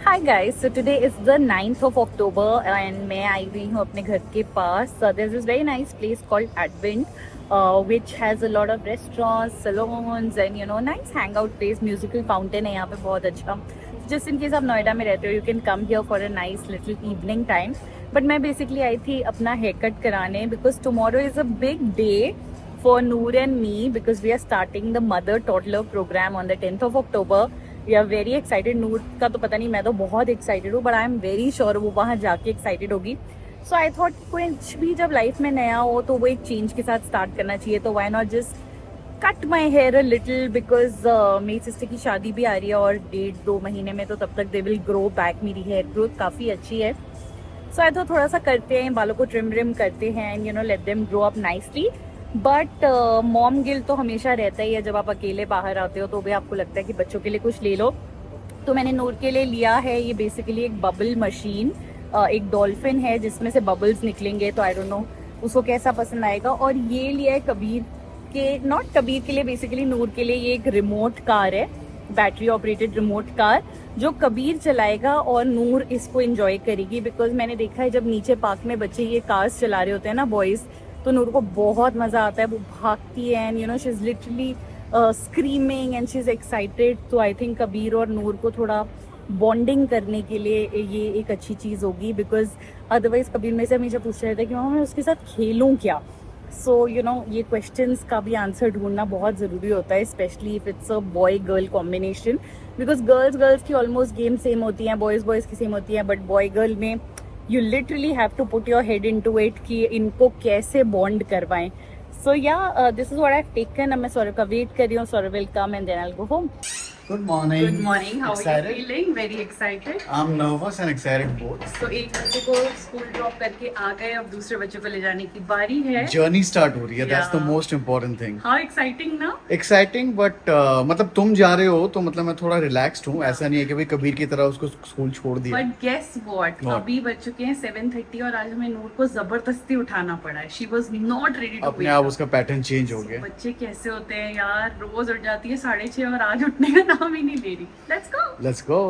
Hi guys, so today is the 9th of October and मैं आई हुई हूँ अपने घर के पास. There is very nice place called Advent which has a lot of restaurants, salons and nice hangout place. Musical fountain है यहाँ पे बहुत अच्छा. Just in case आप नोएडा में रहते हो, you can come here for a nice little evening time. But मैं basically आई थी अपना hair cut कराने because tomorrow is a big day for Noor and me because we are starting the mother toddler program on the 10th of October. We are very excited. Noor का तो पता नहीं, मैं तो बहुत एक्साइटेड हूँ, but I am very sure वो वहाँ जाके एक्साइटेड होगी. सो आई थॉट कुछ भी जब लाइफ में नया हो तो वो एक चेंज के साथ स्टार्ट करना चाहिए. तो why not just cut my hair a little because मेरी सिस्टर की शादी भी आ रही है और 1.5-2 महीने में, तो तब तक दे विल ग्रो बैक. मेरी हेयर ग्रोथ काफ़ी अच्छी है. सो आई थॉट थोड़ा सा करते हैं, बालों को ट्रिम रिम करते हैं and let them grow up nicely. But mom Gill तो हमेशा रहता ही है. जब आप अकेले बाहर आते हो तो भी आपको लगता है कि बच्चों के लिए कुछ ले लो. तो मैंने नूर के लिए लिया है ये बेसिकली एक बबल मशीन. एक डॉल्फिन है जिसमें से बबल्स निकलेंगे. तो आई डोंट नो उसको कैसा पसंद आएगा. और ये लिया है कबीर के, नॉट कबीर के लिए, बेसिकली नूर के लिए. ये एक रिमोट कार है, बैटरी ऑपरेटेड रिमोट कार, जो कबीर चलाएगा और नूर इसको एंजॉय करेगी. बिकॉज मैंने देखा है जब नीचे पार्क में बच्चे ये कार्स चला रहे होते हैं ना, बॉयज़, तो नूर को बहुत मज़ा आता है. वो भागती है and she is literally screaming and she is excited. तो आई थिंक कबीर और नूर को थोड़ा बॉन्डिंग करने के लिए ये एक अच्छी चीज़ होगी. बिकॉज अदरवाइज कबीर में से हमेशा पूछता रहता है कि मामा मैं उसके साथ खेलूँ क्या. सो ये क्वेश्चंस का भी आंसर ढूंढना बहुत ज़रूरी होता है, specially if it's a boy girl combination. Because girls की ऑलमोस्ट गेम सेम होती हैं, बॉयज़ की सेम होती हैं, बट बॉय गर्ल में you literally have to put your head into it कि इनको कैसे बॉन्ड करवाएं. So yeah, this is what I've taken. अब मैं सौरभ का वेट कर रही हूँ. Saurabh will come and then I'll go home. Good morning. Good morning. How Excited? are you feeling? Very excited. I'm nervous and excited both. So एक बच्चे को school drop करके आ गए, अब दूसरे बच्चे को ले जाने की बारी है. Journey start हो रही है. That's the Yeah. most important thing. How exciting ना? Exciting but मतलब तुम जा रहे हो तो मतलब मैं थोड़ा relaxed हूँ. ऐसा नहीं है कि भाई कबीर की तरह उसको स्कूल छोड़ दिया. But guess what? अभी बज चुके हैं 7:30 और आज हमें नूर को जबरदस्ती उठाना पड़ा है. She was not ready to अपने wake आप up. उसका पैटर्न चेंज हो गया. बच्चे कैसे होते हैं यार, रोज उठ जाती है 6:30 और आज उठने का नाम ही नहीं ले रही. Let's go. Let's go.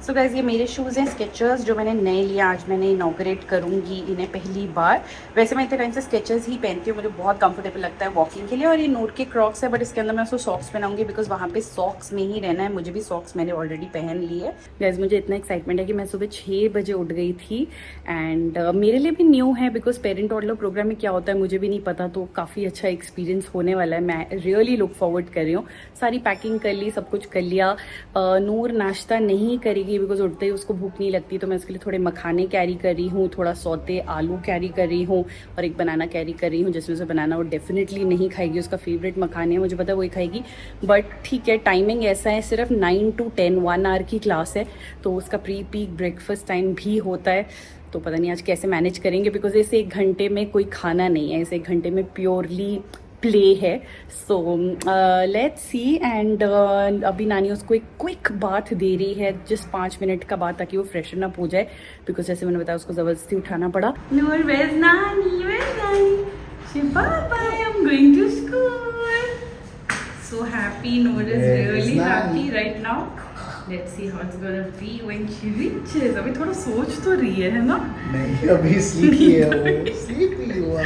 So guys, ये मेरे शूज़ हैं स्केचर्स, जो मैंने नए लिया. आज मैंने इनॉग्रेट करूँगी इन्हें पहली बार. वैसे मैं इतने टाइम से स्केचर्स ही पहनती हूँ, मुझे बहुत कंफर्टेबल लगता है वॉकिंग के लिए. और ये नूर के क्रॉक्स है, बट इसके अंदर मैं उसको सॉक्स पहनाऊंगी बिकॉज वहाँ पे सॉक्स में ही रहना है. मुझे भी सॉक्स मैंने ऑलरेडी पहन ली है. गाइस, मुझे इतना एक्साइटमेंट है कि मैं सुबह 6 बजे उठ गई थी. एंड मेरे लिए भी न्यू है बिकॉज पेरेंट टॉडलर प्रोग्राम में क्या होता है मुझे भी नहीं पता. तो काफ़ी अच्छा एक्सपीरियंस होने वाला है. मैं रियली लुक फॉरवर्ड कर रही हूँ. सारी पैकिंग कर ली, सब कुछ कर लिया. नूर नाश्ता नहीं करेगी बिकॉज उठते ही उसको भूख नहीं लगती. तो मैं उसके लिए थोड़े मखाने कैरी कर रही हूँ, थोड़ा सौते आलू कैरी कर रही हूँ और एक बनाना कैरी कर रही हूँ. जिसमें से बनाना वो डेफिनेटली नहीं खाएगी, उसका फेवरेट मखाने है, मुझे पता है वही खाएगी. बट ठीक है, टाइमिंग ऐसा है, सिर्फ 9 to 10 1 आवर की क्लास है. तो उसका प्री पीक ब्रेकफास्ट टाइम भी होता है. तो पता नहीं आज कैसे मैनेज करेंगे बिकॉज इस 1 घंटे में कोई खाना नहीं है. इस 1 घंटे में प्योरली प्ले है. So let's see. एंड अभी नानी उसको एक क्विक बाथ दे रही है, जस्ट 5 मिनट का बात, ताकि वो फ्रेशन अप हो जाए. बिकॉज जैसे मैंने बताया उसको जबरदस्ती उठाना पड़ा. नूर, where's नानी? Where's नानी? She, bye-bye, I'm going to school. So happy. Noor is Where's really Nani? happy right now. Let's see how it's gonna be when she reaches. अभी थोड़ा सोच तो रही है ना? नहीं, अभी स्लीपी है वो. स्लीपी हुआ.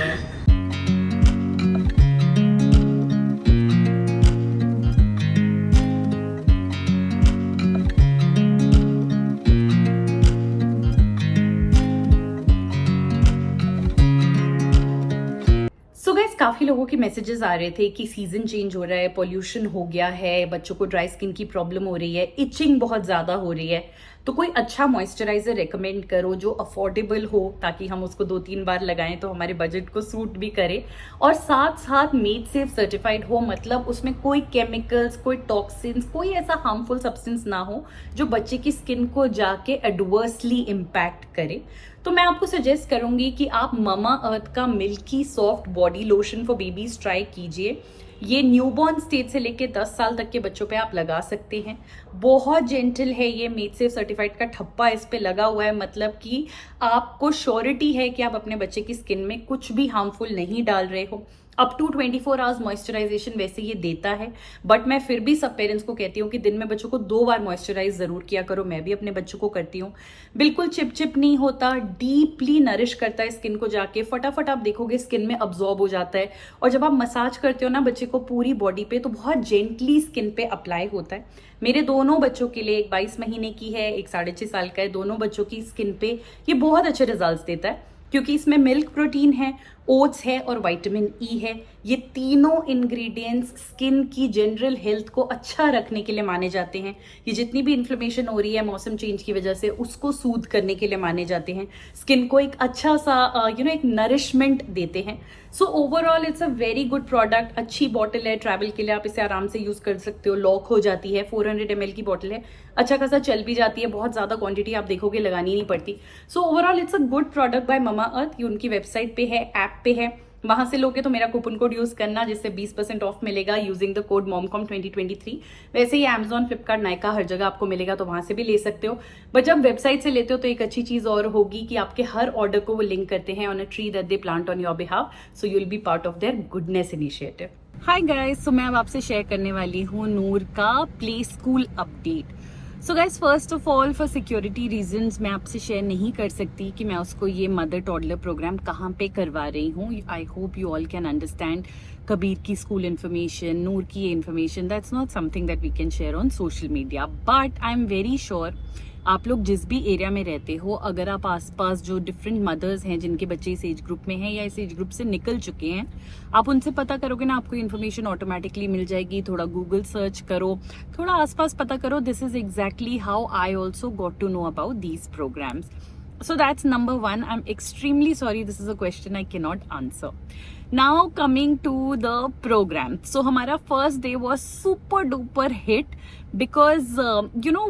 सो गाइस, काफ़ी लोगों के मैसेजेस आ रहे थे कि सीज़न चेंज हो रहा है, पोल्यूशन हो गया है, बच्चों को ड्राई स्किन की प्रॉब्लम हो रही है, इचिंग बहुत ज़्यादा हो रही है. तो कोई अच्छा मॉइस्चराइजर रेकमेंड करो जो अफोर्डेबल हो, ताकि हम उसको 2-3 बार लगाएं तो हमारे बजट को सूट भी करे. और साथ साथ मेड सेफ सर्टिफाइड हो, मतलब उसमें कोई केमिकल्स, कोई टॉक्सिन्स, कोई ऐसा हार्मफुल सब्सटेंस ना हो जो बच्चे की स्किन को जाके एडवर्सली इम्पैक्ट करे. तो मैं आपको सजेस्ट करूंगी कि आप ममा अर्थ का milky soft body lotion for babies try कीजिए. ये न्यूबॉर्न स्टेज से लेके 10 साल तक के बच्चों पे आप लगा सकते हैं. बहुत जेंटल है ये, मेड सेफ सर्टिफाइड का ठप्पा इस पे लगा हुआ है, मतलब कि आपको श्योरिटी है कि आप अपने बच्चे की स्किन में कुछ भी हार्मफुल नहीं डाल रहे हो. अप टू 24 आवर्स मॉइस्चराइजेशन वैसे ये देता है, बट मैं फिर भी सब पेरेंट्स को कहती हूँ कि दिन में बच्चों को 2 बार मॉइस्चराइज जरूर किया करो। मैं भी अपने बच्चों को करती हूँ। बिल्कुल चिप नहीं होता, डीपली नरिश करता है स्किन को, जाके फटाफट आप देखोगे स्किन में अब्जॉर्ब हो जाता है। और जब आप मसाज करते हो ना बच्चे को पूरी बॉडी पे, तो बहुत जेंटली स्किन पे अप्लाई होता है। मेरे दोनों बच्चों के लिए, एक 22 महीने की है, एक 6.5 साल का है, दोनों बच्चों की स्किन पे ये बहुत अच्छे रिजल्ट्स देता है, क्योंकि इसमें मिल्क प्रोटीन है, ओट्स है और विटामिन ई है। ये तीनों इंग्रेडिएंट्स स्किन की जनरल हेल्थ को अच्छा रखने के लिए माने जाते हैं। ये जितनी भी इन्फ्लेमेशन हो रही है मौसम चेंज की वजह से, उसको सूद करने के लिए माने जाते हैं। स्किन को एक अच्छा सा एक नरिशमेंट देते हैं। सो overall it's a very good product. अच्छी बॉटल है, ट्रैवल के लिए आप इसे आराम से यूज कर सकते हो। लॉक हो जाती है, 400 ml की बॉटल है, अच्छा खासा चल भी जाती है। बहुत ज्यादा क्वांटिटी आप देखोगे लगानी नहीं पड़ती। So overall it's a good product by Mamaearth. ये उनकी वेबसाइट पे है, ऐप पे है, वहां से लोगे तो मेरा कूपन कोड यूज करना, जिससे 20% ऑफ मिलेगा यूजिंग द कोड momcom2023। वैसे ही Amazon, फ्लिपकार्ट, नायका हर जगह आपको मिलेगा, तो वहां से भी ले सकते हो। बट जब वेबसाइट से लेते हो तो एक अच्छी चीज और होगी कि आपके हर ऑर्डर को वो लिंक करते हैं on a tree that they plant on your behalf, so you will be part of their goodness initiative. Hi guys, so मैं अब आपसे शेयर करने वाली हूँ नूर का play school update. So guys, first of all for security reasons मैं आपसे share नहीं कर सकती कि मैं उसको ये मदर टॉडलर प्रोग्राम कहाँ पे करवा रही हूँ। I hope you all can understand Kabir की स्कूल इन्फॉर्मेशन, नूर की ये information, that's not something that we can share on social media. But I am very sure आप लोग जिस भी एरिया में रहते हो, अगर आप आसपास जो डिफरेंट मदर्स हैं जिनके बच्चे इस एज ग्रुप में हैं या इस एज ग्रुप से निकल चुके हैं, आप उनसे पता करोगे ना, आपको इन्फॉर्मेशन ऑटोमेटिकली मिल जाएगी। थोड़ा गूगल सर्च करो, थोड़ा आसपास पता करो। This is exactly how I also got to know about these programmes. So that's number one. I'm extremely sorry. This is a question I cannot answer. Now coming to the program. So हमारा first day was super duper hit because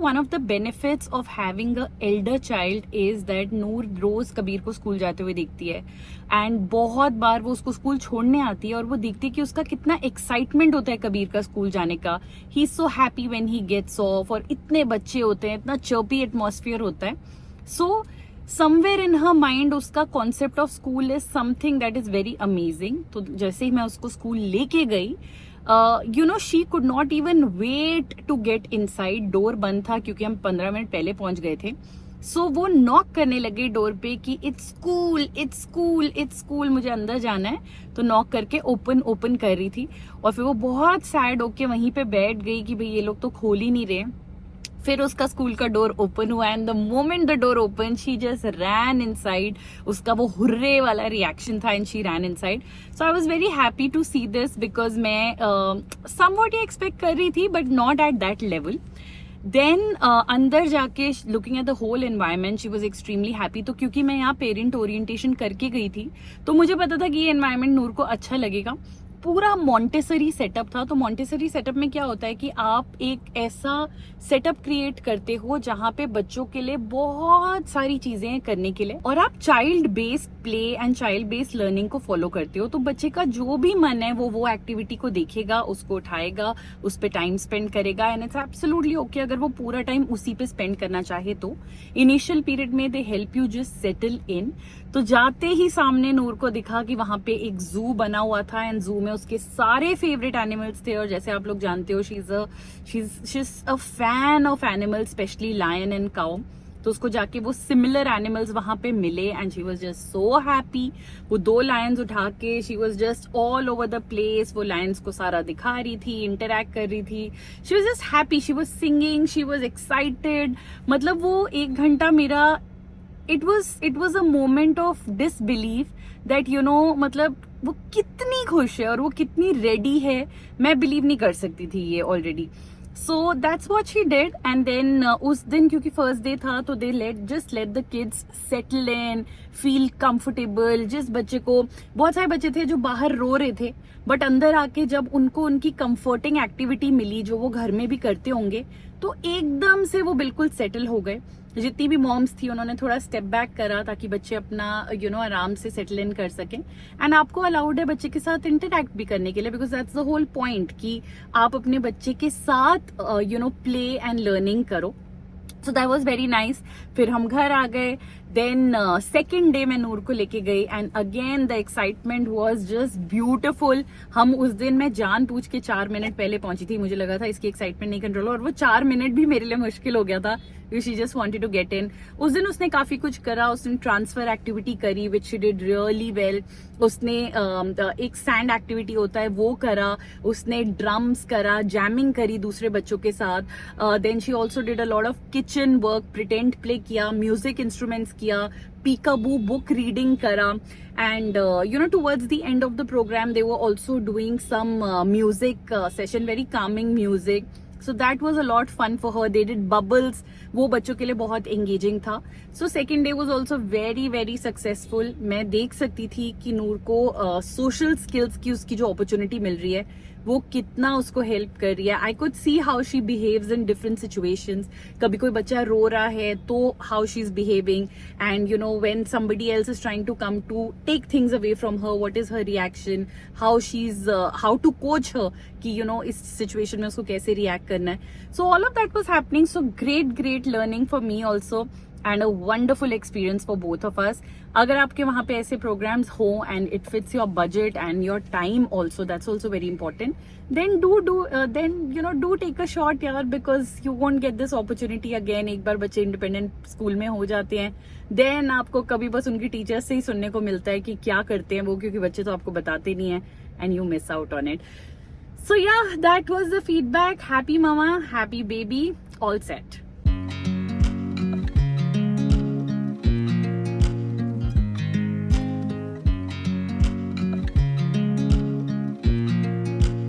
one of the benefits of having a elder child is that नूर रोज कबीर को school जाते हुए देखती है, and बहुत बार वो उसको school छोड़ने आती है और वो देखती है कि उसका कितना एक्साइटमेंट होता है कबीर का स्कूल जाने का। He is so happy when he gets off, और इतने बच्चे होते हैं, इतना चर्पी एटमॉस्फेयर होता है। So somewhere in her mind उसका concept of school is something that is very amazing. तो जैसे ही मैं उसको स्कूल लेके गई, she could not even wait to get inside. Door बंद था क्योंकि हम 15 मिनट पहले पहुंच गए थे। सो वो नॉक करने लगे डोर पे कि it's school, it's school, it's school, मुझे अंदर जाना है। तो नॉक करके ओपन कर रही थी, और फिर वो बहुत सैड होके वहीं पे बैठ गई कि भाई ये लोग तो खोल ही नहीं रहे। फिर उसका स्कूल का डोर ओपन हुआ, and the moment the door open she just ran inside. उसका वो हुर्रे वाला रिएक्शन था, and she ran inside. So I was very happy to see this, because मैं समवॉट ये एक्सपेक्ट कर रही थी, but not at that level. Then अंदर जाके looking at the whole environment, she was extremely happy. तो क्योंकि मैं यहाँ पेरेंट ओरिएंटेशन करके गई थी, तो मुझे पता था कि ये एनवायरमेंट नूर को अच्छा लगेगा। पूरा मॉन्टेसरी सेटअप था। तो मॉन्टेसरी सेटअप में क्या होता है कि आप एक ऐसा सेटअप क्रिएट करते हो जहां पे बच्चों के लिए बहुत सारी चीजें करने के लिए, और आप child based play and child based learning को फॉलो करते हो। तो बच्चे का जो भी मन है वो एक्टिविटी को देखेगा, उसको उठाएगा, उस पर टाइम स्पेंड करेगा, एंड इट्स एब्सोल्युटली ओके अगर वो पूरा टाइम उसी पे स्पेंड करना चाहे तो। इनिशियल पीरियड में they help you just settle in. तो जाते ही सामने नूर को दिखा कि वहां पे एक जू बना हुआ था, एंड जू में उसके सारे फेवरेट एनिमल्स थे। और जैसे आप लोग जानते हो, she is a fan of animals, specially lion and cow. तो उसको जाके वो सिमिलर एनिमल्स वहां पे मिले, and she was just so happy. वो 2 लायंस उठा के she was just all over the place. वो लायंस को सारा दिखा रही थी, इंटरैक्ट कर रही थी। She was just happy, she was singing, she was excited. मतलब वो 1 घंटा मेरा it was a moment of disbelief that मतलब वो कितनी खुश है और वो कितनी रेडी है, मैं बिलीव नहीं कर सकती थी ये already. So that's what she did. And then उस दिन क्योंकि फर्स्ट डे था, तो they let the kids settle in, feel comfortable. जिस बच्चे को, बहुत सारे बच्चे थे जो बाहर रो रहे थे, बट अंदर आके जब उनको उनकी कंफर्टिंग एक्टिविटी मिली जो वो घर में भी करते होंगे, तो एकदम से वो बिल्कुल सेटल हो गए। जितनी भी मॉम्स थी उन्होंने थोड़ा स्टेप बैक करा ताकि बच्चे अपना आराम से सेटल इन कर सकें। एंड आपको अलाउड है बच्चे के साथ इंटरैक्ट भी करने के लिए, because that's the whole point कि आप अपने बच्चे के साथ प्ले एंड लर्निंग करो। So that was very nice. फिर हम घर आ गए। देन सेकेंड डे मैं नूर को लेके गई and again the excitement was just beautiful. हम उस दिन मैं जान पूछ के 4 मिनट पहले पहुंची थी. मुझे लगा था इसकी एक्साइटमेंट नहीं कंट्रोल, और वो 4 मिनट भी मेरे लिए मुश्किल हो गया था. She just wanted to get in. उस दिन उसने काफी कुछ करा. उसने ट्रांसफर एक्टिविटी करी which she did really well. उसने एक सैंड एक्टिविटी होता है वो करा. उसने ड्रम्स करा, जैमिंग करी दूसरे बच्चों के साथ. Then she also did a lot of kitchen work, pretend play किया, म्यूजिक इंस्ट्रूमेंट्स किया, peekaboo book reading kara, and towards the end of the program they were also doing some music session, very calming music, so that was a lot fun for her. They did bubbles, वो बच्चों के लिए बहुत engaging था. So second day was also very very successful. मैं देख सकती थी कि नूर को social skills की उसकी जो opportunity मिल रही है वो कितना उसको हेल्प कर रही है. I could see how she behaves in different situations. कभी कोई बच्चा रो रहा है तो how she is behaving, and when somebody else is trying to come to take things away from her, what is her reaction, how to coach her कि इस situation में उसको कैसे रिएक्ट करना है. So all of that was happening. So great learning for me also and a wonderful experience for both of us. अगर आपके वहाँ पे ऐसे programs हो and it fits your budget and your time also, that's also very important, then do take a shot यार, because you won't get this opportunity again. एक बार बच्चे independent school में हो जाते हैं then आपको कभी बस उनकी टीचर्स से ही सुनने को मिलता है कि क्या करते हैं वो, क्योंकि बच्चे तो आपको बताते नहीं है and you miss out on it. So yeah, that was the feedback. Happy mama, happy baby, all set.